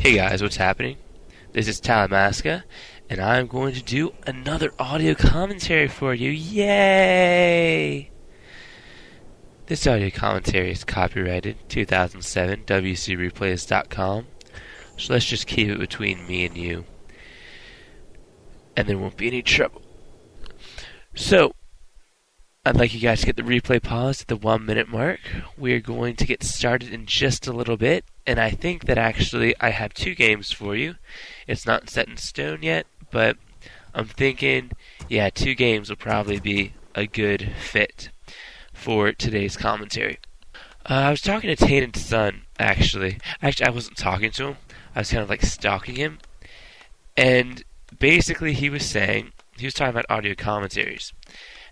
Hey guys, what's happening? This is Talamasca, and I'm going to do another audio commentary for you. Yay! This audio commentary is copyrighted 2007 WCReplays.com, so let's just keep it between me and you, and there won't be any trouble. So, I'd like you guys to get the replay paused at the 1 minute mark. We're going to get started in just a little bit, and I think that actually I have two games for you. It's not set in stone yet, but I'm thinking, yeah, two games will probably be a good fit for today's commentary. I was talking to Tainted Sun, actually. Actually, I wasn't talking to him. I was kind of like stalking him. And basically he was talking about audio commentaries.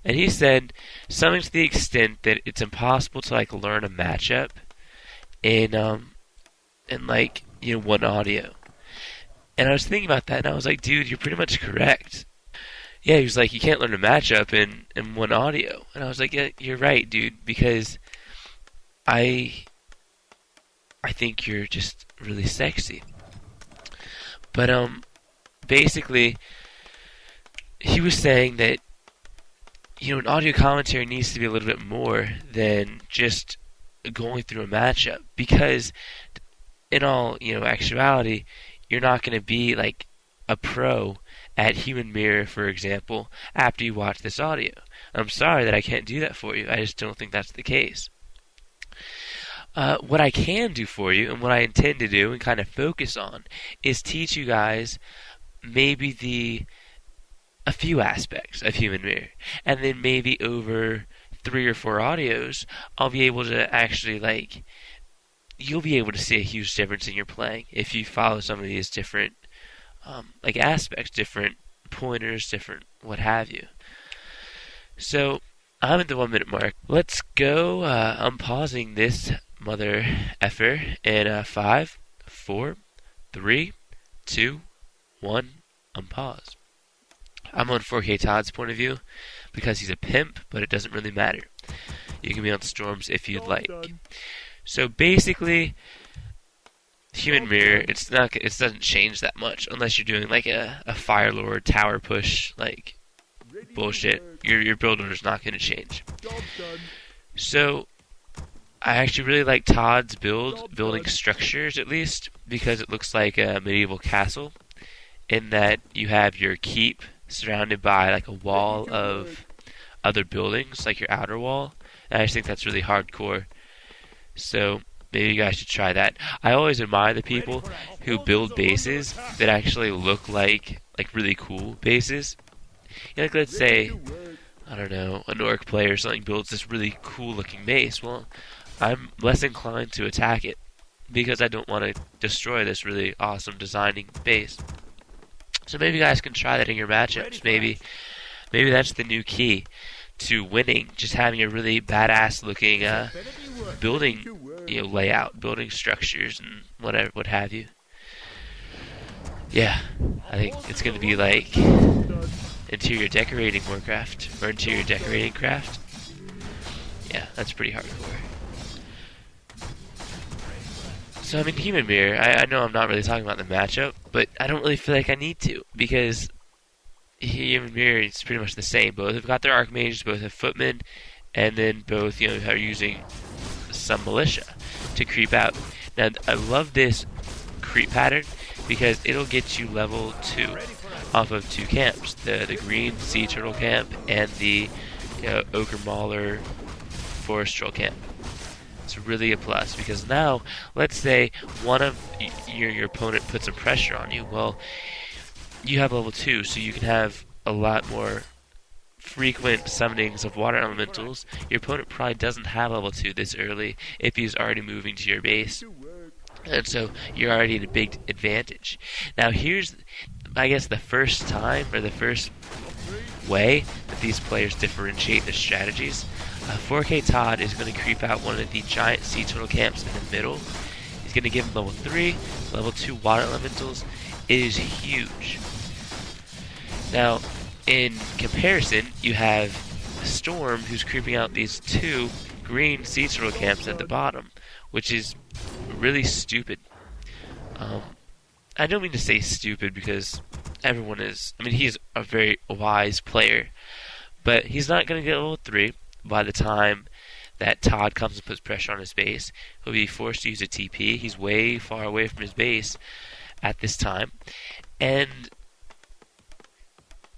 And he said something to the extent that it's impossible to like learn a matchup in one audio. And I was thinking about that, and I was like, dude, you're pretty much correct. Yeah, he was like, you can't learn a matchup in one audio. And I was like, yeah, you're right, dude, because I think you're just really sexy. But basically he was saying that an audio commentary needs to be a little bit more than just going through a matchup, because in all actuality, you're not going to be like a pro at Human Mirror, for example, after you watch this audio. I'm sorry that I can't do that for you. I just don't think that's the case. What I can do for you, and what I intend to do and kind of focus on, is teach you guys maybe a few aspects of Human Mirror, and then maybe over 3 or 4 audios, I'll be able to actually you'll be able to see a huge difference in your playing if you follow some of these different aspects, different pointers, different what have you. So I'm at the 1 minute mark. Let's go. I'm pausing this mother effer in 5, 4, 3, 2, 1. Unpause. I'm on 4K Todd's point of view because he's a pimp, but it doesn't really matter. You can be on Storm's if you'd like. So basically, Human Mirror, it doesn't change that much unless you're doing like a Firelord tower push bullshit. Your build order's not going to change. So I actually really like Todd's building structures, at least, because it looks like a medieval castle, in that you have your keep surrounded by like a wall of other buildings, like your outer wall. And I just think that's really hardcore. So maybe you guys should try that. I always admire the people who build bases that actually look like really cool bases. Let's say, I don't know, an orc player or something builds this really cool looking base. Well, I'm less inclined to attack it because I don't want to destroy this really awesome designing base. So maybe you guys can try that in your matchups. Maybe that's the new key to winning, just having a really badass looking building layout, building structures and what have you. Yeah, I think it's going to be like interior decorating Warcraft, or interior decorating craft. Yeah, that's pretty hardcore. So I'm in Human Mirror. I know I'm not really talking about the matchup, but I don't really feel like I need to, because Human Mirror is pretty much the same. Both have got their Archmages, both have footmen, and then both are using some militia to creep out. Now I love this creep pattern because it'll get you level 2 off of 2 camps: the green sea turtle camp and the ochre mauler forest troll camp. It's really a plus, because now, let's say one of your opponent puts some pressure on you. Well, you have level 2, so you can have a lot more frequent summonings of water elementals. Your opponent probably doesn't have level 2 this early if he's already moving to your base, and so you're already at a big advantage. Now here's, I guess, the first time, or the first way that these players differentiate their strategies. 4K Todd is going to creep out one of the giant sea turtle camps in the middle. He's going to give him level 3, level 2 water elementals. It is huge. Now, in comparison, you have Storm, who's creeping out these 2 green sea turtle camps at the bottom, which is really stupid. I don't mean to say stupid because everyone is. I mean, he's a very wise player, but he's not going to get level 3 by the time that Todd comes and puts pressure on his base. He'll be forced to use a TP. He's way far away from his base at this time. And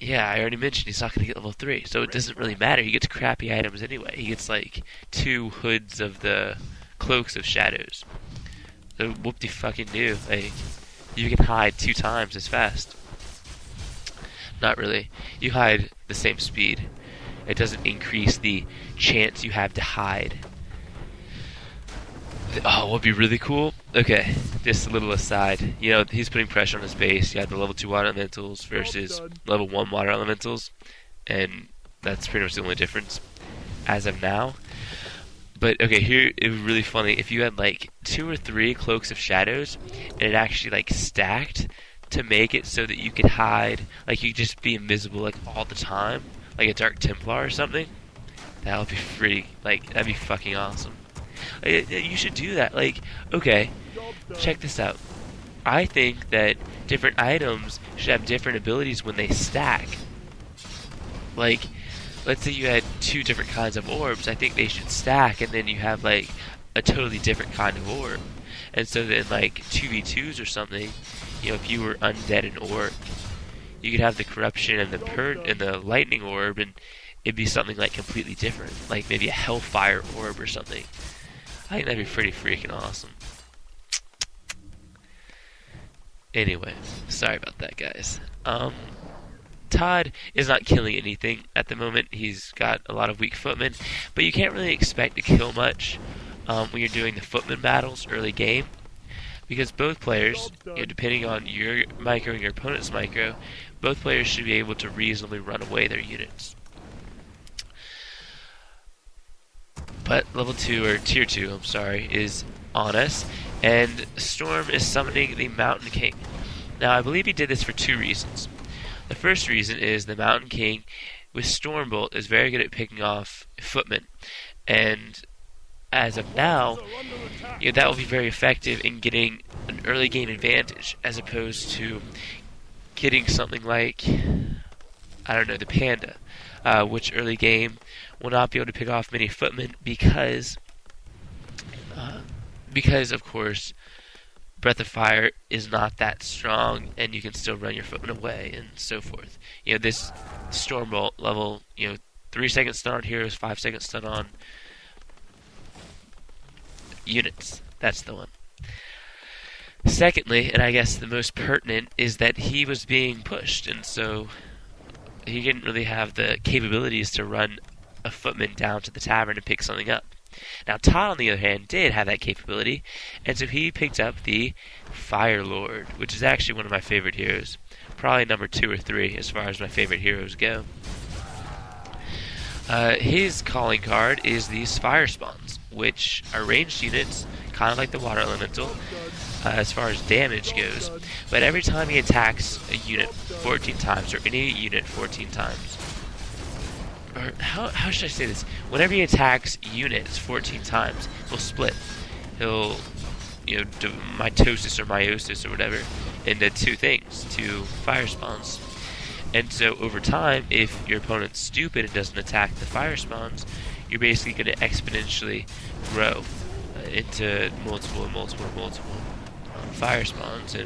yeah, I already mentioned he's not going to get level 3, so it doesn't really matter. He gets crappy items anyway. He gets like 2 hoods of the cloaks of shadows. So whoop-de-fucking-do. Like, you can hide 2 times as fast. Not really. You hide the same speed. It doesn't increase the chance you have to hide. Oh, what would be really cool? Okay, just a little aside. You know, he's putting pressure on his base. You have the level 2 water elementals versus level 1 water elementals. And that's pretty much the only difference as of now. But, okay, here, it was really funny. If you had, like, 2 or 3 Cloaks of Shadows, and it actually, like, stacked to make it so that you could hide, like, you could just be invisible, like, all the time, like a Dark Templar or something, that would be pretty, like, that'd be fucking awesome. Like, you should do that. Like, okay, check this out. I think that different items should have different abilities when they stack. Like, let's say you had 2 different kinds of orbs, I think they should stack, and then you have, like, a totally different kind of orb. And so then, like, 2v2s or something, you know, if you were undead and orc, you could have the corruption and the lightning orb, and it'd be something, like, completely different. Like, maybe a hellfire orb or something. I think that'd be pretty freaking awesome. Anyway, sorry about that, guys. Todd is not killing anything at the moment. He's got a lot of weak footmen, but you can't really expect to kill much when you're doing the footman battles early game, because both players, you know, depending on your micro and your opponent's micro, both players should be able to reasonably run away their units. But level 2, or tier 2, I'm sorry, is on us, and Storm is summoning the Mountain King. Now, I believe he did this for 2 reasons. The first reason is the Mountain King with Stormbolt is very good at picking off footmen, and as of now, you know, that will be very effective in getting an early game advantage, as opposed to getting something like, I don't know, the Panda, which early game will not be able to pick off many footmen because of course, Breath of Fire is not that strong, and you can still run your footmen away, and so forth. You know, this Stormbolt level, you know, 3 seconds stun on heroes, 5 seconds stun on units. That's the one. Secondly, and I guess the most pertinent, is that he was being pushed, and so he didn't really have the capabilities to run a footman down to the tavern and pick something up. Now, Todd, on the other hand, did have that capability, and so he picked up the Firelord, which is actually one of my favorite heroes. Probably number 2 or 3 as far as my favorite heroes go. His calling card is these Fire Spawns, which are ranged units, kind of like the Water Elemental, as far as damage goes. But every time he attacks a unit 14 times, or any unit 14 times, or how should I say this? Whenever he attacks units 14 times, he'll split. He'll, you know, mitosis or meiosis or whatever into 2 things, 2 fire spawns. And so over time, if your opponent's stupid and doesn't attack the fire spawns, you're basically going to exponentially grow into multiple fire spawns. And